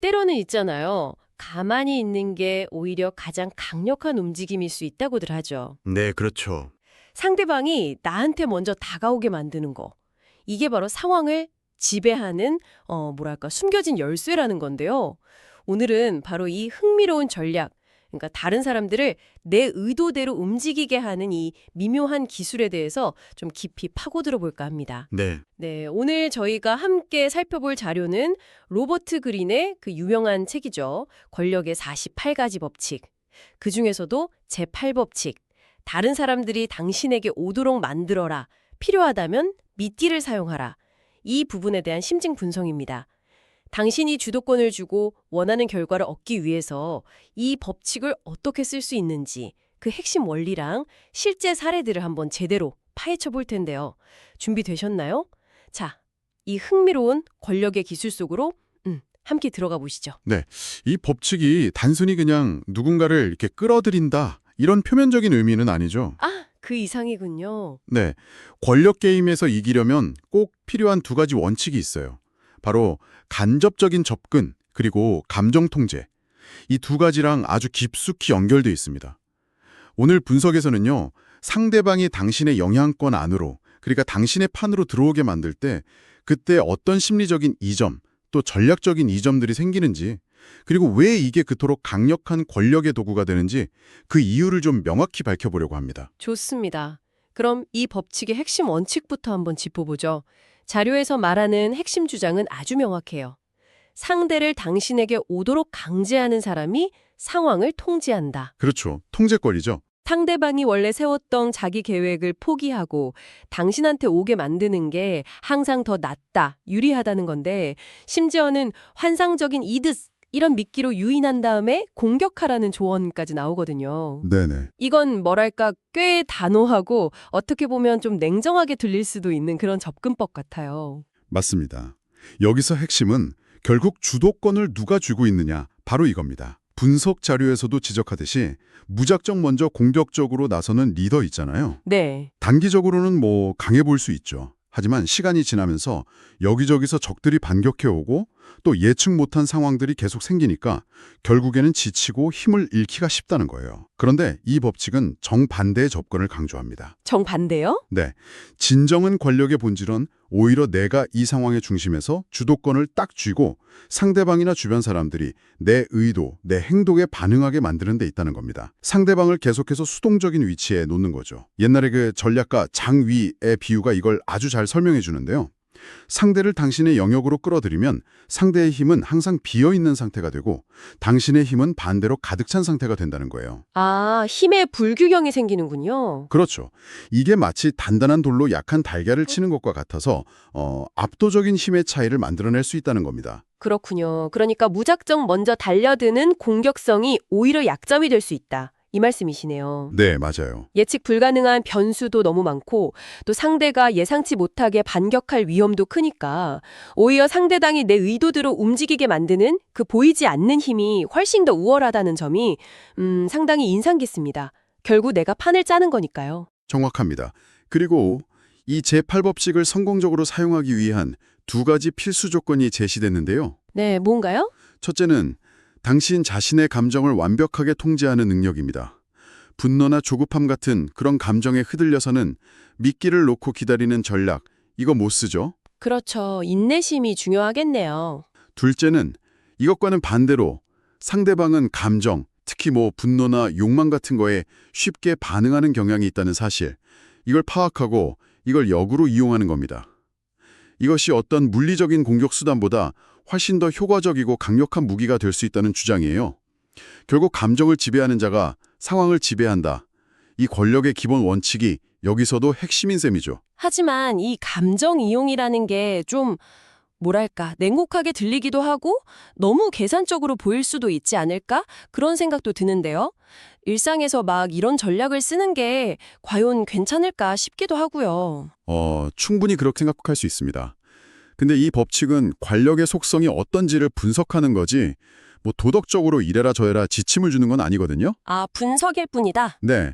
때로는 있잖아요. 가만히 있는 게 오히려 가장 강력한 움직임일 수 있다고들 하죠. 네, 그렇죠. 상대방이 나한테 먼저 다가오게 만드는 거. 이게 바로 상황을 지배하는, 뭐랄까, 숨겨진 열쇠라는 건데요. 오늘은 바로 이 흥미로운 전략, 그러니까 다른 사람들을 내 의도대로 움직이게 하는 이 미묘한 기술에 대해서 좀 깊이 파고들어 볼까 합니다. 네, 네, 오늘 저희가 함께 살펴볼 자료는 로버트 그린의 그 유명한 책이죠. 권력의 48가지 법칙. 그중에서도 제8법칙. 다른 사람들이 당신에게 오도록 만들어라. 필요하다면 미끼를 사용하라. 이 부분에 대한 심층 분석입니다. 당신이 주도권을 주고 원하는 결과를 얻기 위해서 이 법칙을 어떻게 쓸 수 있는지 그 핵심 원리랑 실제 사례들을 한번 제대로 파헤쳐 볼 텐데요. 준비되셨나요? 자, 이 흥미로운 권력의 기술 속으로 함께 들어가 보시죠. 네, 이 법칙이 단순히 그냥 누군가를 이렇게 끌어들인다 이런 표면적인 의미는 아니죠. 아, 그 이상이군요. 네, 권력 게임에서 이기려면 꼭 필요한 두 가지 원칙이 있어요. 바로 간접적인 접근 그리고 감정 통제. 이 두 가지랑 아주 깊숙이 연결돼 있습니다. 오늘 분석에서는요, 상대방이 당신의 영향권 안으로, 그러니까 당신의 판으로 들어오게 만들 때 그때 어떤 심리적인 이점, 또 전략적인 이점들이 생기는지, 그리고 왜 이게 그토록 강력한 권력의 도구가 되는지 그 이유를 좀 명확히 밝혀보려고 합니다. 좋습니다. 그럼 이 법칙의 핵심 원칙부터 한번 짚어보죠. 자료에서 말하는 핵심 주장은 아주 명확해요. 상대를 당신에게 오도록 강제하는 사람이 상황을 통제한다. 그렇죠. 통제권이죠. 상대방이 원래 세웠던 자기 계획을 포기하고 당신한테 오게 만드는 게 항상 더 낫다, 유리하다는 건데 심지어는 환상적인 이득, 이런 미끼로 유인한 다음에 공격하라는 조언까지 나오거든요. 네네. 이건 뭐랄까 꽤 단호하고 어떻게 보면 좀 냉정하게 들릴 수도 있는 그런 접근법 같아요. 맞습니다. 여기서 핵심은 결국 주도권을 누가 쥐고 있느냐, 바로 이겁니다. 분석 자료에서도 지적하듯이 무작정 먼저 공격적으로 나서는 리더 있잖아요. 네. 단기적으로는 뭐 강해 보일 수 있죠. 하지만 시간이 지나면서 여기저기서 적들이 반격해오고 또 예측 못한 상황들이 계속 생기니까 결국에는 지치고 힘을 잃기가 쉽다는 거예요. 그런데 이 법칙은 정반대의 접근을 강조합니다. 정반대요? 네, 진정한 권력의 본질은 오히려 내가 이 상황의 중심에서 주도권을 딱 쥐고 상대방이나 주변 사람들이 내 의도, 내 행동에 반응하게 만드는 데 있다는 겁니다. 상대방을 계속해서 수동적인 위치에 놓는 거죠. 옛날에 그 전략가 장위의 비유가 이걸 아주 잘 설명해 주는데요. 상대를 당신의 영역으로 끌어들이면 상대의 힘은 항상 비어있는 상태가 되고 당신의 힘은 반대로 가득 찬 상태가 된다는 거예요. 아, 힘의 불균형이 생기는군요. 그렇죠. 이게 마치 단단한 돌로 약한 달걀을 치는 것과 같아서 압도적인 힘의 차이를 만들어낼 수 있다는 겁니다. 그렇군요. 그러니까 무작정 먼저 달려드는 공격성이 오히려 약점이 될 수 있다. 이 말씀이시네요. 네, 맞아요. 예측 불가능한 변수도 너무 많고 또 상대가 예상치 못하게 반격할 위험도 크니까 오히려 상대당이 내 의도대로 움직이게 만드는 그 보이지 않는 힘이 훨씬 더 우월하다는 점이 상당히 인상 깊습니다. 결국 내가 판을 짜는 거니까요. 정확합니다. 그리고 이 제8법칙을 성공적으로 사용하기 위한 두 가지 필수 조건이 제시됐는데요. 네, 뭔가요? 첫째는 당신 자신의 감정을 완벽하게 통제하는 능력입니다. 분노나 조급함 같은 그런 감정에 흔들려서는 미끼를 놓고 기다리는 전략, 이거 못 쓰죠? 그렇죠. 인내심이 중요하겠네요. 둘째는 이것과는 반대로 상대방은 감정, 특히 뭐 분노나 욕망 같은 거에 쉽게 반응하는 경향이 있다는 사실, 이걸 파악하고 이걸 역으로 이용하는 겁니다. 이것이 어떤 물리적인 공격 수단보다 훨씬 더 효과적이고 강력한 무기가 될 수 있다는 주장이에요. 결국 감정을 지배하는 자가 상황을 지배한다. 이 권력의 기본 원칙이 여기서도 핵심인 셈이죠. 하지만 이 감정 이용이라는 게 좀 뭐랄까 냉혹하게 들리기도 하고 너무 계산적으로 보일 수도 있지 않을까? 그런 생각도 드는데요. 일상에서 막 이런 전략을 쓰는 게 과연 괜찮을까 싶기도 하고요. 충분히 그렇게 생각할 수 있습니다. 근데 이 법칙은 권력의 속성이 어떤지를 분석하는 거지 뭐 도덕적으로 이래라 저래라 지침을 주는 건 아니거든요. 아, 분석일 뿐이다. 네,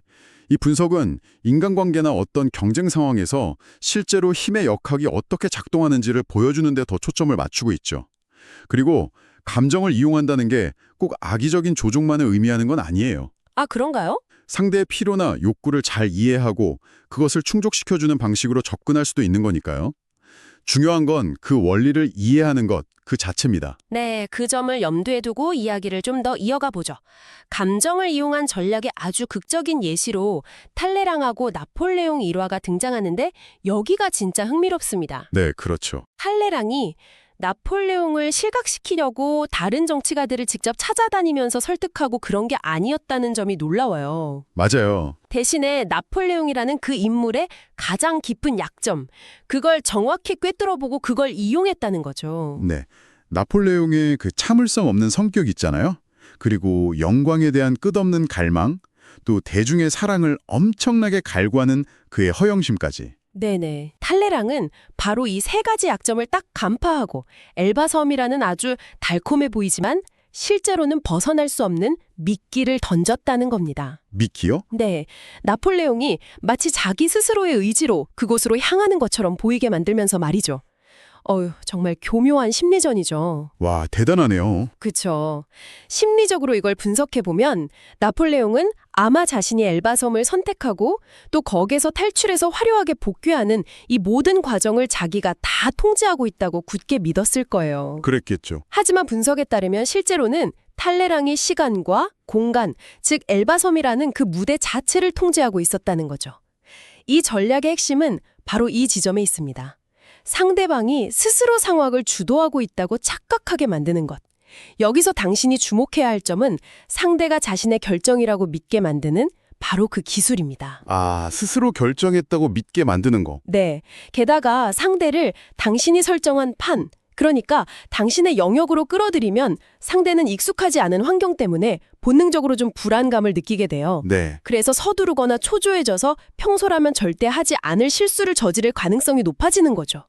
이 분석은 인간관계나 어떤 경쟁 상황에서 실제로 힘의 역학이 어떻게 작동하는지를 보여주는 데 더 초점을 맞추고 있죠. 그리고 감정을 이용한다는 게 꼭 악의적인 조종만을 의미하는 건 아니에요. 아, 그런가요? 상대의 필요나 욕구를 잘 이해하고 그것을 충족시켜주는 방식으로 접근할 수도 있는 거니까요. 중요한 건 그 원리를 이해하는 것 그 자체입니다. 네, 그 점을 염두에 두고 이야기를 좀 더 이어가 보죠. 감정을 이용한 전략의 아주 극적인 예시로 탈레랑하고 나폴레옹 일화가 등장하는데 여기가 진짜 흥미롭습니다. 네, 그렇죠. 탈레랑이 나폴레옹을 실각시키려고 다른 정치가들을 직접 찾아다니면서 설득하고 그런 게 아니었다는 점이 놀라워요. 맞아요. 대신에 나폴레옹이라는 그 인물의 가장 깊은 약점, 그걸 정확히 꿰뚫어보고 그걸 이용했다는 거죠. 네. 나폴레옹의 그 참을성 없는 성격 있잖아요. 그리고 영광에 대한 끝없는 갈망, 또 대중의 사랑을 엄청나게 갈구하는 그의 허영심까지. 네네. 탈레랑은 바로 이 세 가지 약점을 딱 간파하고 엘바섬이라는 아주 달콤해 보이지만 실제로는 벗어날 수 없는 미끼를 던졌다는 겁니다. 미키요? 네. 나폴레옹이 마치 자기 스스로의 의지로 그곳으로 향하는 것처럼 보이게 만들면서 말이죠. 정말 교묘한 심리전이죠. 와, 대단하네요. 그쵸. 심리적으로 이걸 분석해보면 나폴레옹은 아마 자신이 엘바섬을 선택하고 또 거기서 탈출해서 화려하게 복귀하는 이 모든 과정을 자기가 다 통제하고 있다고 굳게 믿었을 거예요. 그랬겠죠. 하지만 분석에 따르면 실제로는 탈레랑이 시간과 공간, 즉 엘바섬이라는 그 무대 자체를 통제하고 있었다는 거죠. 이 전략의 핵심은 바로 이 지점에 있습니다. 상대방이 스스로 상황을 주도하고 있다고 착각하게 만드는 것. 여기서 당신이 주목해야 할 점은 상대가 자신의 결정이라고 믿게 만드는 바로 그 기술입니다. 아, 스스로 결정했다고 믿게 만드는 거. 네. 게다가 상대를 당신이 설정한 판, 그러니까 당신의 영역으로 끌어들이면 상대는 익숙하지 않은 환경 때문에 본능적으로 좀 불안감을 느끼게 돼요. 네. 그래서 서두르거나 초조해져서 평소라면 절대 하지 않을 실수를 저지를 가능성이 높아지는 거죠.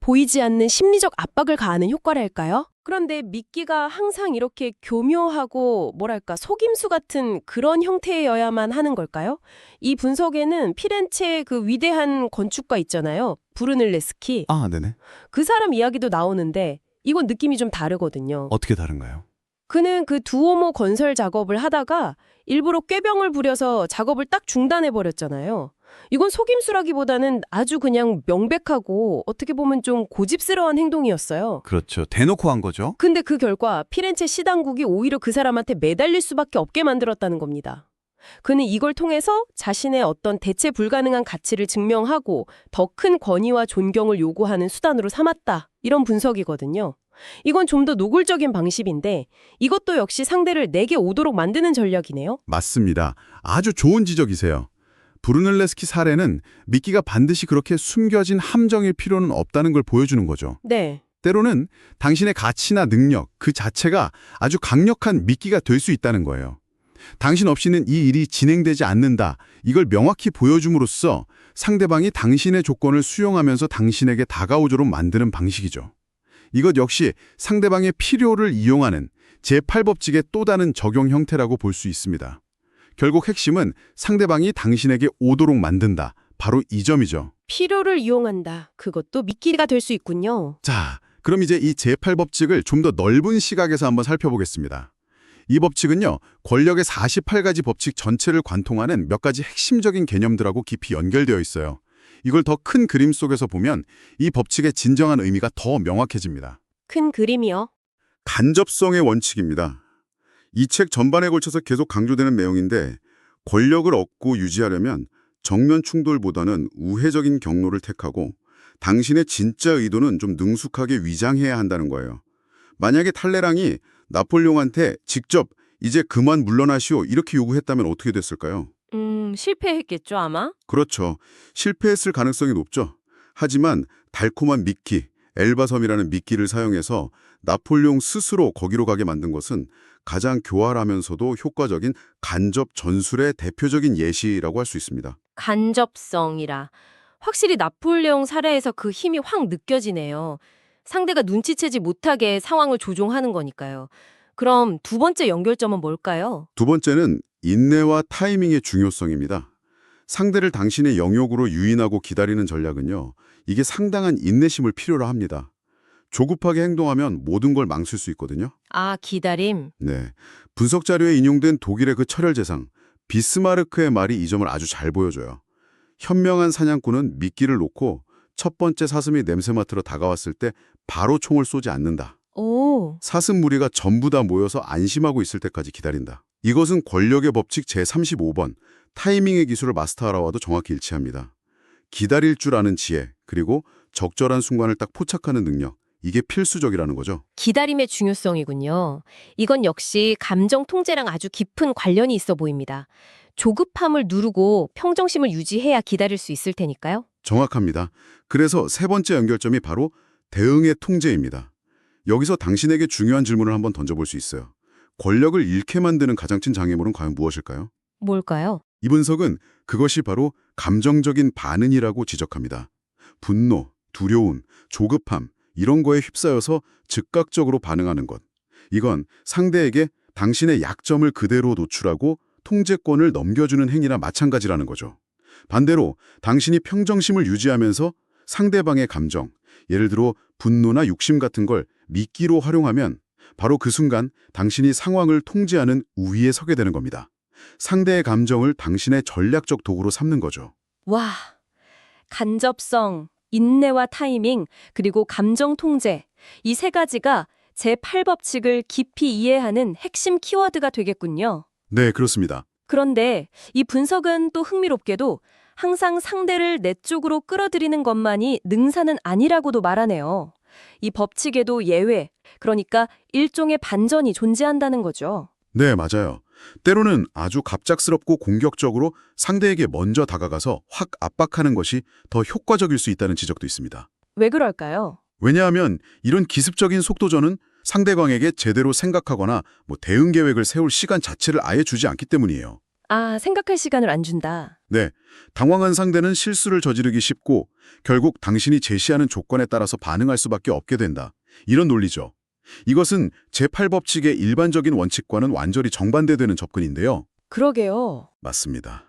보이지 않는 심리적 압박을 가하는 효과랄까요? 그런데 미끼가 항상 이렇게 교묘하고 뭐랄까 속임수 같은 그런 형태여야만 하는 걸까요? 이 분석에는 피렌체의 그 위대한 건축가 있잖아요. 브루넬레스키. 아, 네네. 그 사람 이야기도 나오는데 이건 느낌이 좀 다르거든요. 어떻게 다른가요? 그는 그 두오모 건설 작업을 하다가 일부러 꾀병을 부려서 작업을 딱 중단해버렸잖아요. 이건 속임수라기보다는 아주 그냥 명백하고 어떻게 보면 좀 고집스러운 행동이었어요. 그렇죠. 대놓고 한 거죠. 근데 그 결과 피렌체 시당국이 오히려 그 사람한테 매달릴 수밖에 없게 만들었다는 겁니다. 그는 이걸 통해서 자신의 어떤 대체 불가능한 가치를 증명하고 더 큰 권위와 존경을 요구하는 수단으로 삼았다. 이런 분석이거든요. 이건 좀 더 노골적인 방식인데 이것도 역시 상대를 내게 오도록 만드는 전략이네요. 맞습니다. 아주 좋은 지적이세요. 브루넬레스키 사례는 미끼가 반드시 그렇게 숨겨진 함정일 필요는 없다는 걸 보여주는 거죠. 네. 때로는 당신의 가치나 능력 그 자체가 아주 강력한 미끼가 될 수 있다는 거예요. 당신 없이는 이 일이 진행되지 않는다. 이걸 명확히 보여줌으로써 상대방이 당신의 조건을 수용하면서 당신에게 다가오도록 만드는 방식이죠. 이것 역시 상대방의 필요를 이용하는 제8법칙의 또 다른 적용 형태라고 볼 수 있습니다. 결국 핵심은 상대방이 당신에게 오도록 만든다. 바로 이 점이죠. 필요를 이용한다. 그것도 미끼가 될 수 있군요. 자, 그럼 이제 이 제8법칙을 좀 더 넓은 시각에서 한번 살펴보겠습니다. 이 법칙은요, 권력의 48가지 법칙 전체를 관통하는 몇 가지 핵심적인 개념들하고 깊이 연결되어 있어요. 이걸 더 큰 그림 속에서 보면 이 법칙의 진정한 의미가 더 명확해집니다. 큰 그림이요. 간접성의 원칙입니다. 이 책 전반에 걸쳐서 계속 강조되는 내용인데 권력을 얻고 유지하려면 정면 충돌보다는 우회적인 경로를 택하고 당신의 진짜 의도는 좀 능숙하게 위장해야 한다는 거예요. 만약에 탈레랑이 나폴레옹한테 직접 이제 그만 물러나시오 이렇게 요구했다면 어떻게 됐을까요? 실패했겠죠, 아마? 그렇죠. 실패했을 가능성이 높죠. 하지만 달콤한 미끼, 엘바섬이라는 미끼를 사용해서 나폴레옹 스스로 거기로 가게 만든 것은 가장 교활하면서도 효과적인 간접 전술의 대표적인 예시라고 할 수 있습니다. 간접성이라. 확실히 나폴레옹 사례에서 그 힘이 확 느껴지네요. 상대가 눈치채지 못하게 상황을 조종하는 거니까요. 그럼 두 번째 연결점은 뭘까요? 두 번째는 인내와 타이밍의 중요성입니다. 상대를 당신의 영역으로 유인하고 기다리는 전략은요. 이게 상당한 인내심을 필요로 합니다. 조급하게 행동하면 모든 걸 망칠 수 있거든요. 아, 기다림. 네. 분석 자료에 인용된 독일의 그 철혈제상 비스마르크의 말이 이 점을 아주 잘 보여줘요. 현명한 사냥꾼은 미끼를 놓고 첫 번째 사슴이 냄새 맡으러 다가왔을 때 바로 총을 쏘지 않는다. 오, 사슴 무리가 전부 다 모여서 안심하고 있을 때까지 기다린다. 이것은 권력의 법칙 제35번 타이밍의 기술을 마스터하라와도 정확히 일치합니다. 기다릴 줄 아는 지혜, 그리고 적절한 순간을 딱 포착하는 능력, 이게 필수적이라는 거죠. 기다림의 중요성이군요. 이건 역시 감정 통제랑 아주 깊은 관련이 있어 보입니다. 조급함을 누르고 평정심을 유지해야 기다릴 수 있을 테니까요. 정확합니다. 그래서 세 번째 연결점이 바로 대응의 통제입니다. 여기서 당신에게 중요한 질문을 한번 던져볼 수 있어요. 권력을 잃게 만드는 가장 큰 장애물은 과연 무엇일까요? 뭘까요? 이 분석은 그것이 바로 감정적인 반응이라고 지적합니다. 분노, 두려움, 조급함, 이런 거에 휩싸여서 즉각적으로 반응하는 것. 이건 상대에게 당신의 약점을 그대로 노출하고 통제권을 넘겨주는 행위나 마찬가지라는 거죠. 반대로 당신이 평정심을 유지하면서 상대방의 감정, 예를 들어 분노나 욕심 같은 걸 미끼로 활용하면 바로 그 순간 당신이 상황을 통제하는 우위에 서게 되는 겁니다. 상대의 감정을 당신의 전략적 도구로 삼는 거죠. 와, 간접성, 인내와 타이밍, 그리고 감정 통제. 이 세 가지가 제8법칙을 깊이 이해하는 핵심 키워드가 되겠군요. 네, 그렇습니다. 그런데 이 분석은 또 흥미롭게도 항상 상대를 내 쪽으로 끌어들이는 것만이 능사는 아니라고도 말하네요. 이 법칙에도 예외, 그러니까 일종의 반전이 존재한다는 거죠. 네, 맞아요. 때로는 아주 갑작스럽고 공격적으로 상대에게 먼저 다가가서 확 압박하는 것이 더 효과적일 수 있다는 지적도 있습니다. 왜 그럴까요? 왜냐하면 이런 기습적인 속도전은 상대방에게 제대로 생각하거나 대응 계획을 세울 시간 자체를 아예 주지 않기 때문이에요. 아, 생각할 시간을 안 준다. 네, 당황한 상대는 실수를 저지르기 쉽고 결국 당신이 제시하는 조건에 따라서 반응할 수밖에 없게 된다. 이런 논리죠. 이것은 제8법칙의 일반적인 원칙과는 완전히 정반대되는 접근인데요. 그러게요. 맞습니다.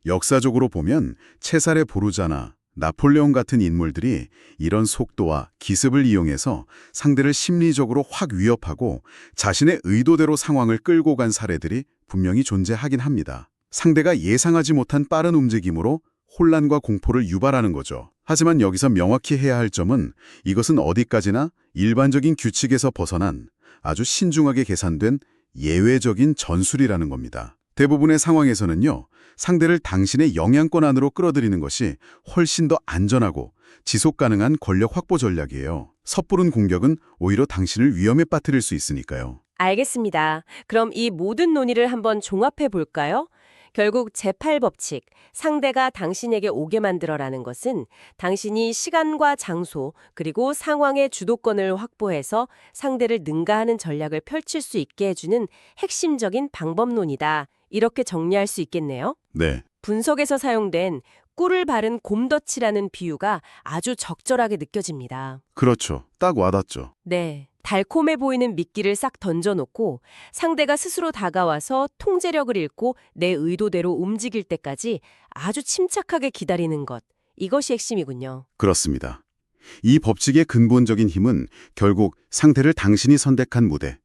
역사적으로 보면 체살의 보르자나 나폴레옹 같은 인물들이 이런 속도와 기습을 이용해서 상대를 심리적으로 확 위협하고 자신의 의도대로 상황을 끌고 간 사례들이 분명히 존재하긴 합니다. 상대가 예상하지 못한 빠른 움직임으로 혼란과 공포를 유발하는 거죠. 하지만 여기서 명확히 해야 할 점은 이것은 어디까지나 일반적인 규칙에서 벗어난 아주 신중하게 계산된 예외적인 전술이라는 겁니다. 대부분의 상황에서는요, 상대를 당신의 영향권 안으로 끌어들이는 것이 훨씬 더 안전하고 지속 가능한 권력 확보 전략이에요. 섣부른 공격은 오히려 당신을 위험에 빠뜨릴 수 있으니까요. 알겠습니다. 그럼 이 모든 논의를 한번 종합해 볼까요? 결국 제8법칙, 상대가 당신에게 오게 만들어라는 것은 당신이 시간과 장소, 그리고 상황의 주도권을 확보해서 상대를 능가하는 전략을 펼칠 수 있게 해주는 핵심적인 방법론이다. 이렇게 정리할 수 있겠네요. 네, 분석에서 사용된 꿀을 바른 곰덫이라는 비유가 아주 적절하게 느껴집니다. 그렇죠. 딱 와닿죠. 네. 달콤해 보이는 미끼를 싹 던져놓고 상대가 스스로 다가와서 통제력을 잃고 내 의도대로 움직일 때까지 아주 침착하게 기다리는 것. 이것이 핵심이군요. 그렇습니다. 이 법칙의 근본적인 힘은 결국 상대를 당신이 선택한 무대,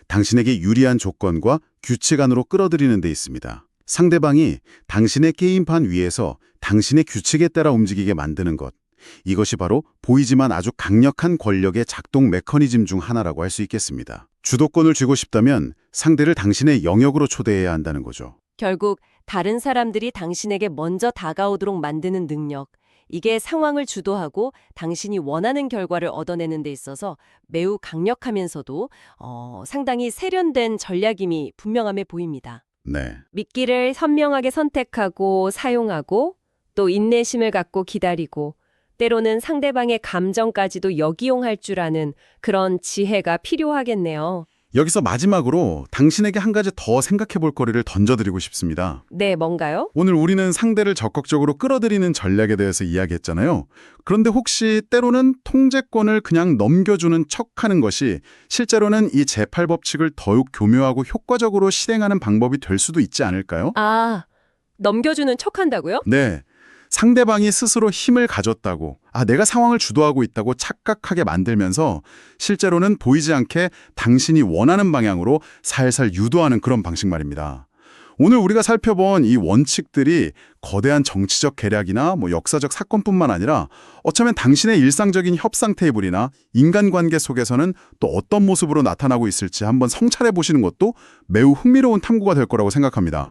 당신에게 유리한 조건과 규칙 안으로 끌어들이는 데 있습니다. 상대방이 당신의 게임판 위에서 당신의 규칙에 따라 움직이게 만드는 것. 이것이 바로 보이지만 아주 강력한 권력의 작동 메커니즘 중 하나라고 할 수 있겠습니다. 주도권을 쥐고 싶다면 상대를 당신의 영역으로 초대해야 한다는 거죠. 결국 다른 사람들이 당신에게 먼저 다가오도록 만드는 능력. 이게 상황을 주도하고 당신이 원하는 결과를 얻어내는 데 있어서 매우 강력하면서도 상당히 세련된 전략임이 분명함에 보입니다. 네, 미끼를 선명하게 선택하고 사용하고 또 인내심을 갖고 기다리고 때로는 상대방의 감정까지도 역이용할 줄 아는 그런 지혜가 필요하겠네요. 여기서 마지막으로 당신에게 한 가지 더 생각해 볼 거리를 던져드리고 싶습니다. 네, 뭔가요? 오늘 우리는 상대를 적극적으로 끌어들이는 전략에 대해서 이야기했잖아요. 그런데 혹시 때로는 통제권을 그냥 넘겨주는 척하는 것이 실제로는 이 제8법칙을 더욱 교묘하고 효과적으로 실행하는 방법이 될 수도 있지 않을까요? 아, 넘겨주는 척한다고요? 네. 상대방이 스스로 힘을 가졌다고, 내가 상황을 주도하고 있다고 착각하게 만들면서 실제로는 보이지 않게 당신이 원하는 방향으로 살살 유도하는 그런 방식 말입니다. 오늘 우리가 살펴본 이 원칙들이 거대한 정치적 계략이나 역사적 사건뿐만 아니라 어쩌면 당신의 일상적인 협상 테이블이나 인간관계 속에서는 또 어떤 모습으로 나타나고 있을지 한번 성찰해 보시는 것도 매우 흥미로운 탐구가 될 거라고 생각합니다.